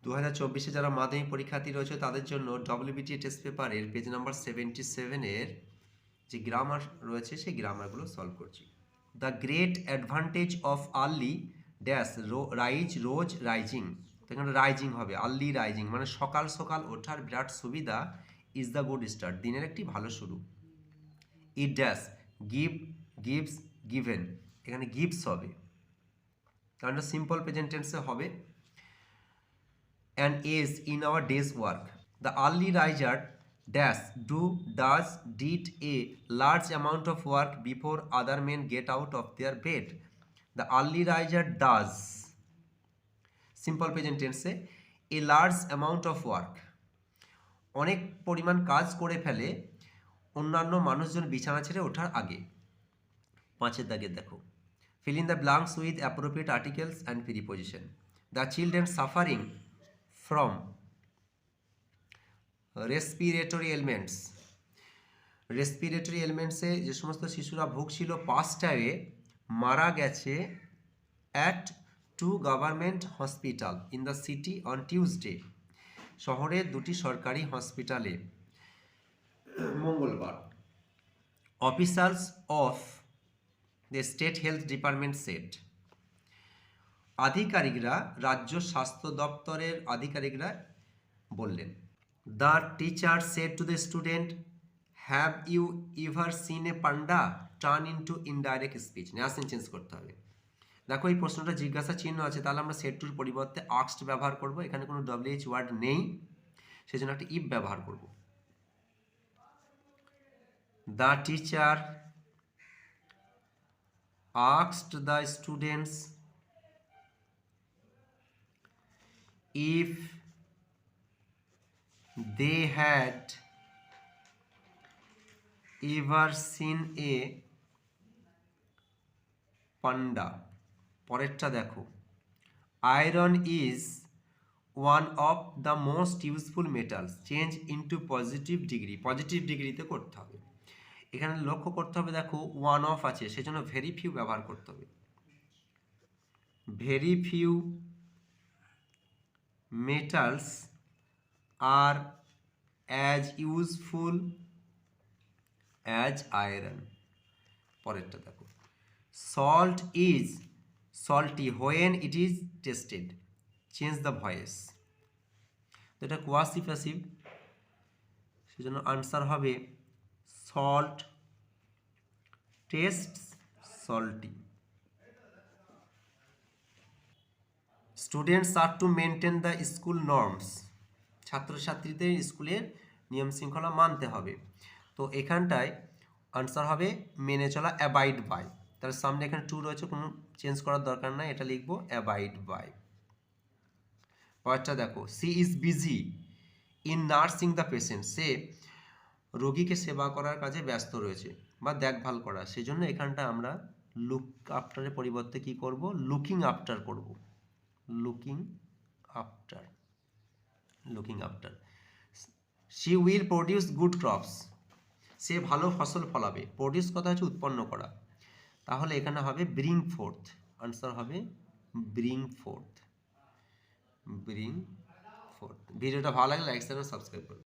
2024 যারা মাধ্যমিক পরীক্ষার্থী রয়েছে তাদের জন্য ডব্লিউবিটি টেস্ট পেপারের পেজ নাম্বার 77-এর যে গ্রামার রয়েছে সেই গ্রামারগুলো সলভ করছি। The great advantage of early dash rose rising, তো এখানে রাইজিং হবে, আর্লি রাইজিং মানে সকাল সকাল ওঠার বিরাট সুবিধা, ইজ দ্য গুড স্টার্ট, দিনের একটি ভালো শুরু। ইট ড্যাশ গিভস গিভেন, এখানে গিভস হবে কারণ সিম্পল প্রেজেন্ট টেন্সে হবে। an ace in our day's work. The early riser did a large amount of work before other men get out of their bed. The early riser does, simple present tense, a large amount of work, অনেক পরিমাণ কাজ করে ফেলে অন্যান্য মানুষজন বিছানা ছেড়ে ওঠার আগে। 5 দাগে দেখো, fill in the blanks with appropriate articles and preposition. The children suffering from respiratory এলিমেন্টসে যে সমস্ত শিশুরা ভুগছিল পাস্ট টাইমে মারা গেছে at 2 government hospital in the city on Tuesday, শহরের 2টি সরকারি হসপিটালে মঙ্গলবার। Officers of the state health department said, আধিকারিকরা, রাজ্য স্বাস্থ্য দপ্তরের আধিকারিকরা বললেন। The teacher said to the student, have you ever seen a panda turn into indirect speech, নেওয়া চেঞ্জ করতে হবে। দেখো এই প্রশ্নটা জিজ্ঞাসা চিহ্ন আছে, তাহলে আমরা সেড টুর পরিবর্তে আস্কড ব্যবহার করব, এখানে কোনো ডব্লিউএইচ ওয়ার্ড নেই সেজন্য একটা ইফ ব্যবহার করব। The teacher asked the students if they had ever seen a panda. পরেরটা দেখো, iron is one of the most useful metals, change into positive degree, positive ডিগ্রিতে করতে হবে। এখানে লক্ষ্য করতে হবে, দেখো ওয়ান অফ আছে সেজন্য ভেরি ফিউ ব্যবহার করতে হবে। Very few metals are as useful as iron. পরেরটা দেখো, salt is salty when it is tasted, change the voice, তো এটা কোয়াসি প্যাসিভ সেজন্য আনসার হবে salt tastes salty. Students are to maintain the school norms, ছাত্রছাত্রীদের স্কুলের নিয়ম শৃঙ্খলা মানতে হবে, তো এখানটায় আনসার হবে মেনে চলা, অ্যাবাইড বাই, তার সামনে এখানে টু রয়েছে, কোনো চেঞ্জ করার দরকার নাই, এটা লিখবো অ্যাবাইড বাই। পরেরটা দেখো, she is busy in nursing the patient, সে রোগীকে সেবা করার কাজে ব্যস্ত রয়েছে বা দেখভাল করা, সেজন্য এখানটা আমরা লুক আফটারের পরিবর্তে কি করব, লুকিং আফটার করব, looking after. She will produce good crops, সে ভালো ফসল ফলাবে, প্রডিউস কথা হচ্ছে উৎপন্ন করা, তাহলে এখানে হবে ব্রিং ফোর্থ, আনসার হবে ব্রিং ফোর্থ। ভিডিওটা ভালো লাগলে লাইক শেয়ার সাবস্ক্রাইব করুন।